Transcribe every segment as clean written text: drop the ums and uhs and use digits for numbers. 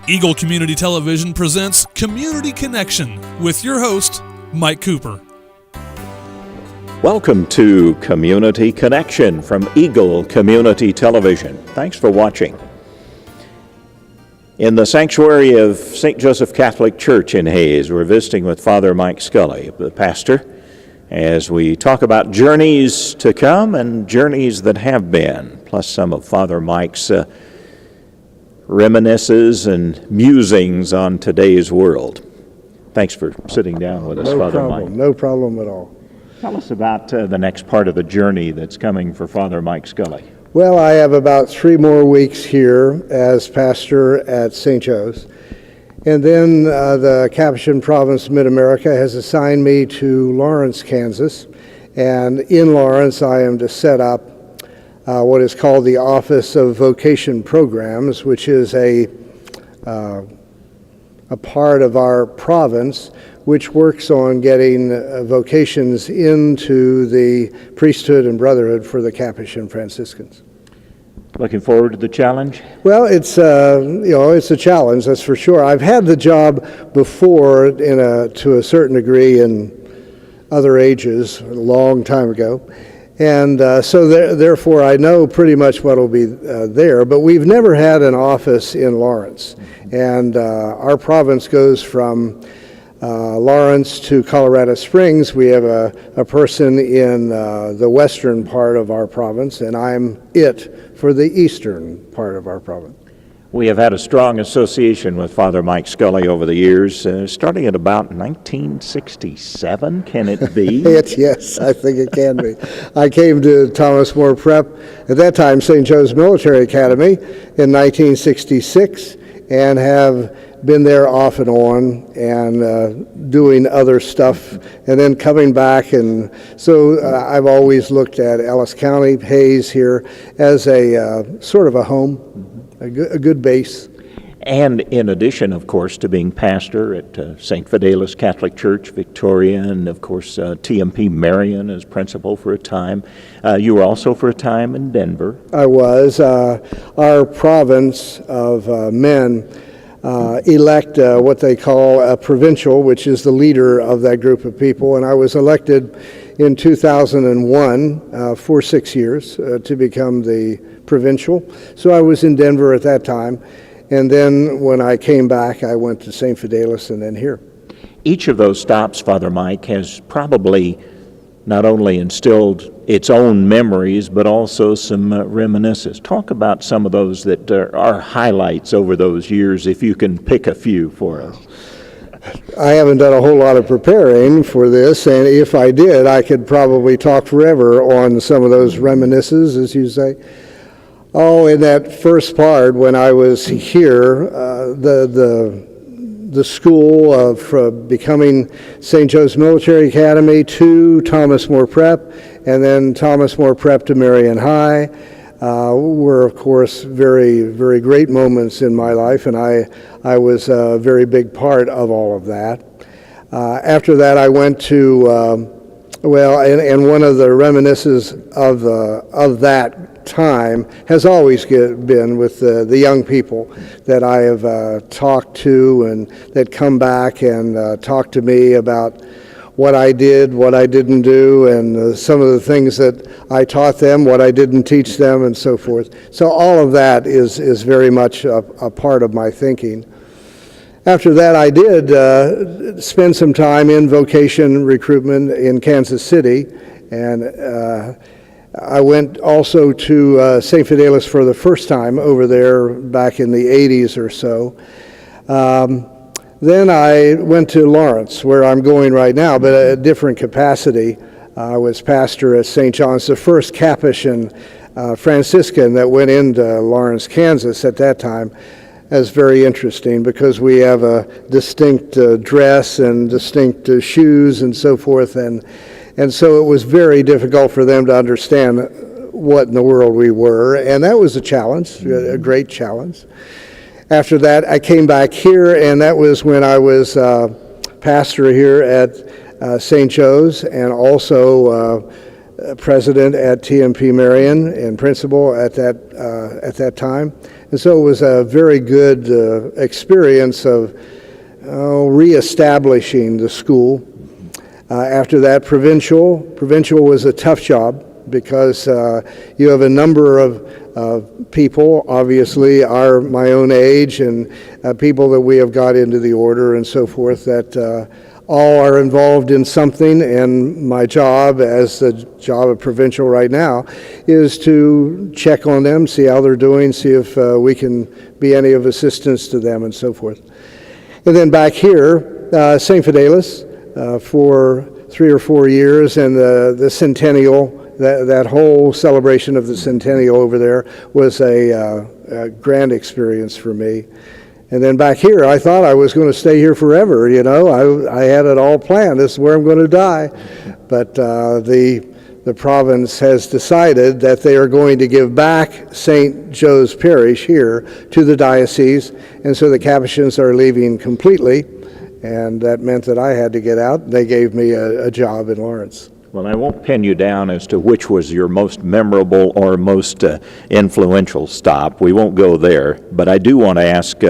Eagle Community Television presents Community Connection with your host, Mike Cooper. Welcome to Community Connection from Eagle Community Television. Thanks for watching. In the sanctuary of St. Joseph Catholic Church in Hayes, we're visiting with Father Mike Scully, the pastor, as we talk about journeys to come and journeys that have been, plus some of Father Mike's reminiscences and musings on today's world. Thanks for sitting down with us, Father Mike. No problem at all. Tell us about the next part of the journey that's coming for Father Mike Scully. Well, I have about 3 more weeks here as pastor at St. Joe's. And then the Capuchin province of Mid-America has assigned me to Lawrence, Kansas. And in Lawrence, I am to set up what is called the Office of Vocation Programs, which is a part of our province which works on getting vocations into the priesthood and brotherhood for the Capuchin Franciscans. Looking forward to the challenge? Well, it's a challenge, that's for sure. I've had the job before to a certain degree in other ages, a long time ago. And so therefore I know pretty much what will be there, but we've never had an office in Lawrence. And our province goes from Lawrence to Colorado Springs. We have a person in the western part of our province, and I'm it for the eastern part of our province. We have had a strong association with Father Mike Scully over the years, starting at about 1967, can it be? Yes, I think it can be. I came to Thomas More Prep, at that time St. Joe's Military Academy, in 1966, and have been there off and on and doing other stuff, and then coming back. And so I've always looked at Ellis County, Hayes here, as a sort of a home. A good base. And in addition, of course, to being pastor at St. Fidelis Catholic Church, Victoria, and of course TMP Marion as principal for a time, you were also for a time in Denver. I was. Our province of men elect what they call a provincial, which is the leader of that group of people, and I was elected in 2001 for 6 years to become the provincial. So I was in Denver at that time, and then when I came back, I went to St. Fidelis and then here. Each of those stops, Father Mike, has probably not only instilled its own memories, but also some reminiscences. Talk about some of those that are highlights over those years, if you can pick a few for us. I haven't done a whole lot of preparing for this, and if I did, I could probably talk forever on some of those reminiscences, as you say. Oh, in that first part, when I was here, the school of becoming St. Joe's Military Academy to Thomas More Prep, and then Thomas More Prep to Marion High, were, of course, very, very great moments in my life, and I was a very big part of all of that. After that, I went to, and one of the reminiscences of that time has always been with the young people that I have talked to and that come back and talk to me about what I did, what I didn't do, and some of the things that I taught them, what I didn't teach them, and so forth. So all of that is very much a part of my thinking. After that, I did spend some time in vocation recruitment in Kansas City, and I went also to St. Fidelis for the first time over there back in the 80s or so. Then I went to Lawrence, where I'm going right now, but at a different capacity. I was pastor at St. John's, the first Capuchin Franciscan that went into Lawrence, Kansas at that time. That's very interesting because we have a distinct dress and distinct shoes and so forth, and so it was very difficult for them to understand what in the world we were, and that was a challenge, a great challenge. After that, I came back here, and that was when I was pastor here at St. Joe's, and also president at TMP Marion and principal at that time. And so it was a very good experience of reestablishing the school. After that, provincial was a tough job because you have a number of people, obviously my own age, and people that we have got into the order and so forth, that all are involved in something. And my job, as the job of provincial right now, is to check on them, see how they're doing, see if we can be any of assistance to them and so forth. And then back here, St. Fidelis for 3 or 4 years, and the centennial, that whole celebration of the centennial over there was a grand experience for me. And then back here, I thought I was going to stay here forever. I had it all planned. This is where I'm going to die. But the province has decided that they are going to give back St. Joe's Parish here to the diocese, and so the Capuchins are leaving completely, and that meant that I had to get out. They gave me a job in Lawrence. Well, I won't pin you down as to which was your most memorable or most influential stop. We won't go there, but I do want to ask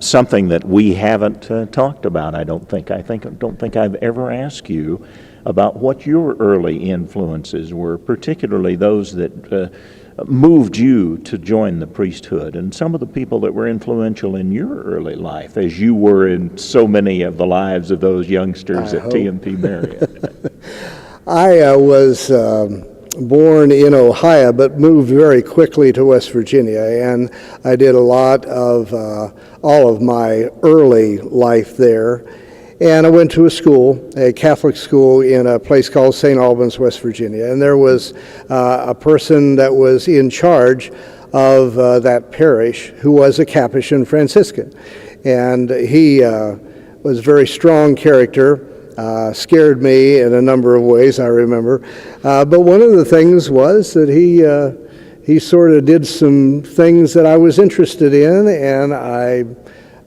something that we haven't talked about. I don't think I've ever asked you about what your early influences were, particularly those that moved you to join the priesthood, and some of the people that were influential in your early life, as you were in so many of the lives of those youngsters at T&P Marion. I was born in Ohio, but moved very quickly to West Virginia, and I did a lot of all of my early life there. And I went to a Catholic school in a place called St. Albans, West Virginia. And there was a person that was in charge of that parish who was a Capuchin Franciscan. And he was a very strong character, scared me in a number of ways, I remember. But one of the things was that he sort of did some things that I was interested in, and I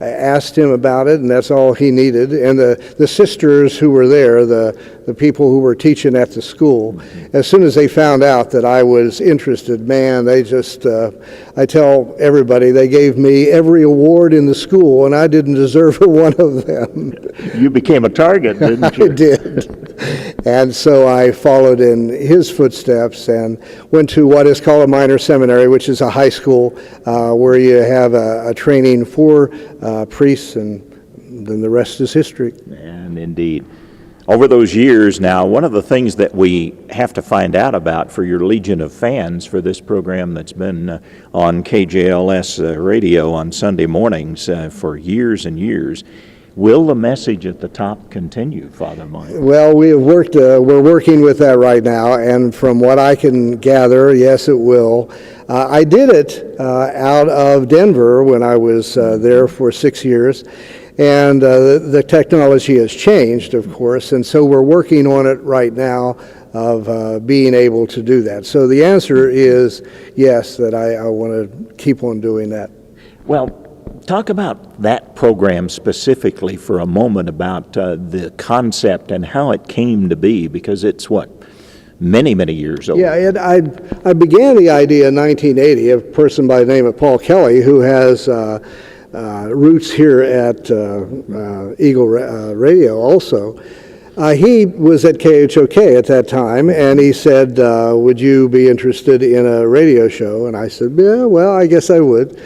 asked him about it, and that's all he needed. And the sisters who were there, the people who were teaching at the school, as soon as they found out that I was interested, man, they just, I tell everybody, they gave me every award in the school, and I didn't deserve one of them. You became a target, didn't you? I did. And so I followed in his footsteps and went to what is called a minor seminary, which is a high school where you have a training for priests, and then the rest is history. And indeed. Over those years now, one of the things that we have to find out about for your legion of fans for this program that's been on KJLS radio on Sunday mornings for years and years, will the message at the top continue, Father Mike? Well, we're working with that right now, and from what I can gather, yes, it will. I did it out of Denver when I was there for 6 years, and the technology has changed, of course, and so we're working on it right now of being able to do that. So the answer is yes, that I want to keep on doing that. Well, talk about that program specifically for a moment, about the concept and how it came to be, because it's many, many years old. Yeah, I began the idea in 1980. A person by the name of Paul Kelly, who has roots here at Eagle Radio also. He was at KHOK at that time, and he said, would you be interested in a radio show? And I said, yeah, well, I guess I would.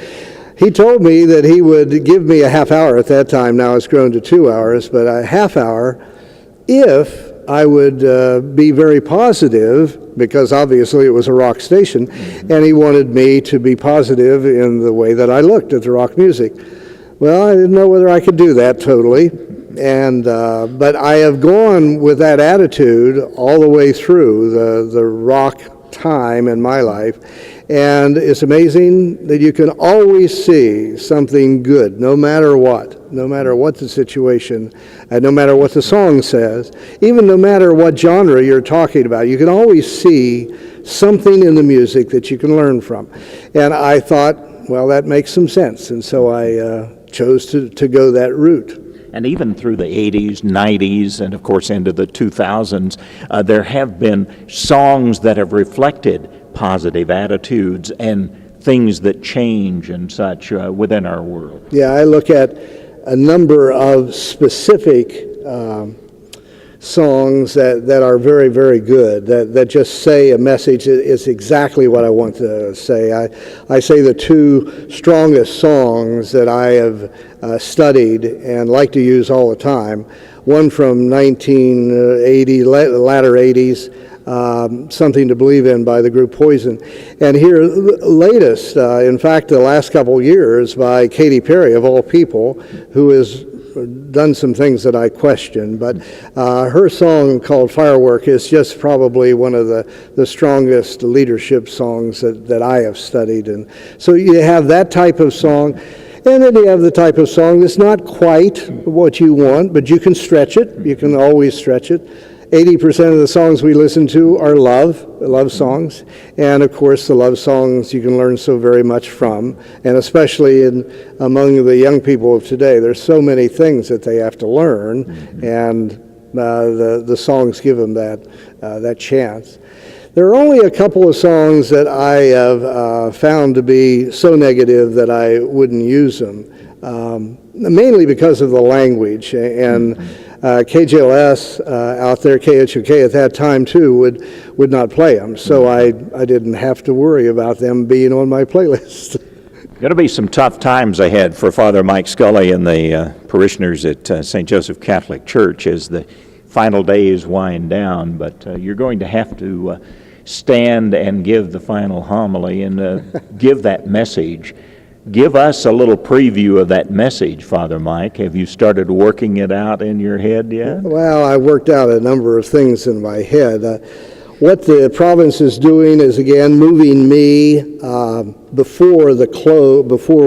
He told me that he would give me a half hour at that time. Now it's grown to 2 hours, but a half hour if I would be very positive, because obviously it was a rock station, and he wanted me to be positive in the way that I looked at the rock music. Well, I didn't know whether I could do that totally, and but I have gone with that attitude all the way through the rock time in my life. And it's amazing that you can always see something good, no matter what the situation, and no matter what the song says, even no matter what genre you're talking about, you can always see something in the music that you can learn from. And I thought, well, that makes some sense, and so I chose to go that route. And even through the 80s, 90s, and of course into the 2000s, there have been songs that have reflected positive attitudes and things that change and such within our world. Yeah, I look at a number of specific songs that are very, very good, that just say a message that is exactly what I want to say. I say the two strongest songs that I have studied and like to use all the time, one from 1980, latter 80s, Something to Believe In by the group Poison, and here latest, in fact the last couple years, by Katy Perry, of all people, who is done some things that I question, but her song called Firework is just probably one of the strongest leadership songs that I have studied. And so you have that type of song, and then you have the type of song that's not quite what you want, but you can stretch it. You can always stretch it. 80% of the songs we listen to are love songs, and of course the love songs you can learn so very much from, and especially among the young people of today, there's so many things that they have to learn, and the songs give them that chance. There are only a couple of songs that I have found to be so negative that I wouldn't use them, mainly because of the language, and KJLS out there, KHOK at that time too, would not play them, so I didn't have to worry about them being on my playlist. Going to be some tough times ahead for Father Mike Scully and the parishioners at St. Joseph Catholic Church as the final days wind down, but you're going to have to stand and give the final homily and give that message. Give us a little preview of that message, Father Mike. Have you started working it out in your head yet? Well, I worked out a number of things in my head. What the province is doing is, again, moving me before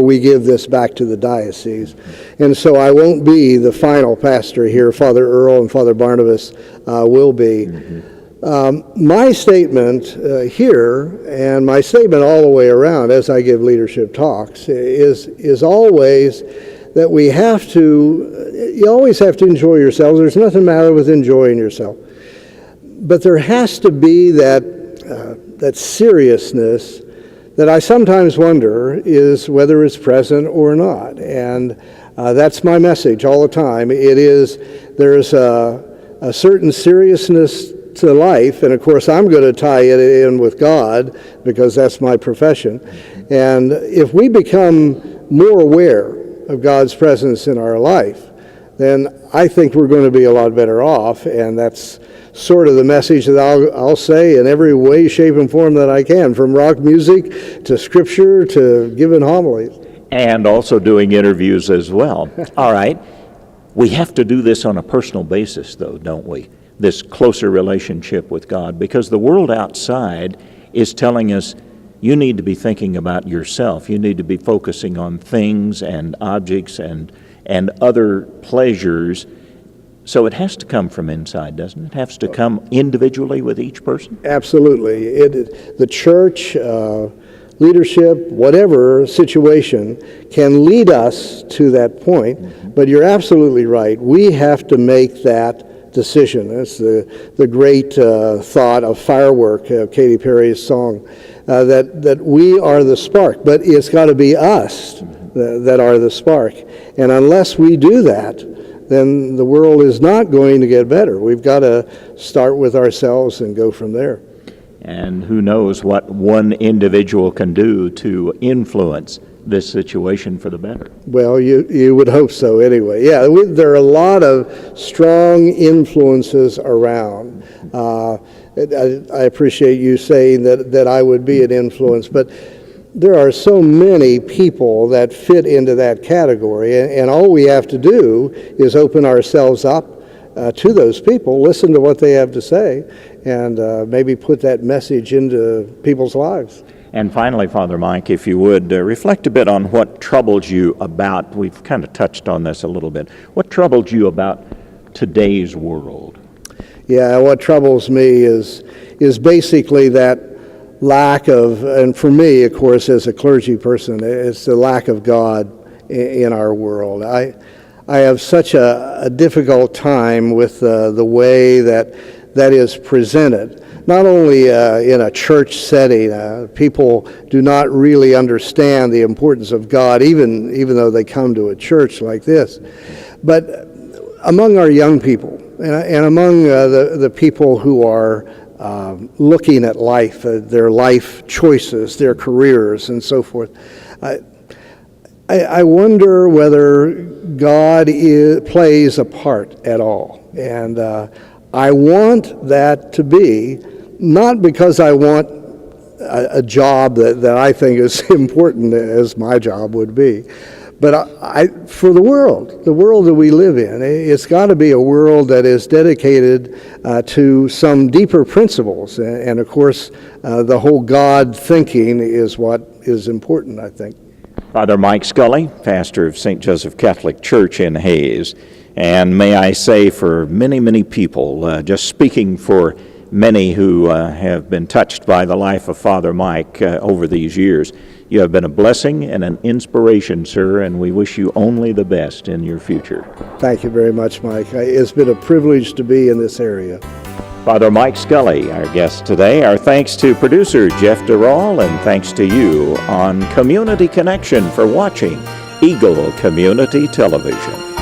we give this back to the diocese. And so I won't be the final pastor here. Father Earl and Father Barnabas will be. My statement here, and my statement all the way around as I give leadership talks, is always that you always have to enjoy yourselves. There's nothing matter with enjoying yourself. But there has to be that seriousness that I sometimes wonder is whether it's present or not. And that's my message all the time. There's a certain seriousness to life, and of course I'm going to tie it in with God because that's my profession. And if we become more aware of God's presence in our life, then I think we're going to be a lot better off, and that's sort of the message that I'll say in every way, shape, and form that I can, from rock music to scripture to giving homilies. And also doing interviews as well. All right. We have to do this on a personal basis, though, don't we? This closer relationship with God, because the world outside is telling us you need to be thinking about yourself. You need to be focusing on things and objects and other pleasures. So it has to come from inside, doesn't it? It has to come individually with each person? Absolutely. The church, leadership, whatever situation can lead us to that point, but you're absolutely right. We have to make that decision. That's the great thought of Firework, Katy Perry's song, that we are the spark, but it's got to be us that are the spark. And unless we do that, then the world is not going to get better. We've got to start with ourselves and go from there. And who knows what one individual can do to influence this situation for the better. Well, you would hope so anyway. Yeah, there are a lot of strong influences around. I appreciate you saying that I would be an influence, but there are so many people that fit into that category, and all we have to do is open ourselves up to those people, listen to what they have to say, and maybe put that message into people's lives. And finally, Father Mike, if you would, reflect a bit on what troubles you about, we've kind of touched on this a little bit, what troubled you about today's world? Yeah, what troubles me is basically that lack of, and for me, of course, as a clergy person, it's the lack of God in our world. I have such a difficult time with the way that that is presented. Not only in a church setting, people do not really understand the importance of God, even though they come to a church like this. But among our young people, and among the people who are looking at life, their life choices, their careers, and so forth, I wonder whether God plays a part at all. And I want that to be, not because I want a job that I think is important as my job would be, but for the world that we live in. It's got to be a world that is dedicated to some deeper principles. And of course, the whole God thinking is what is important, I think. Father Mike Scully, pastor of St. Joseph Catholic Church in Hayes. And may I say for many, many people, just speaking for many who have been touched by the life of Father Mike over these years, you have been a blessing and an inspiration, sir, and we wish you only the best in your future. Thank you very much, Mike. It's been a privilege to be in this area. Father Mike Scully, our guest today. Our thanks to producer Jeff Durall, and thanks to you on Community Connection for watching Eagle Community Television.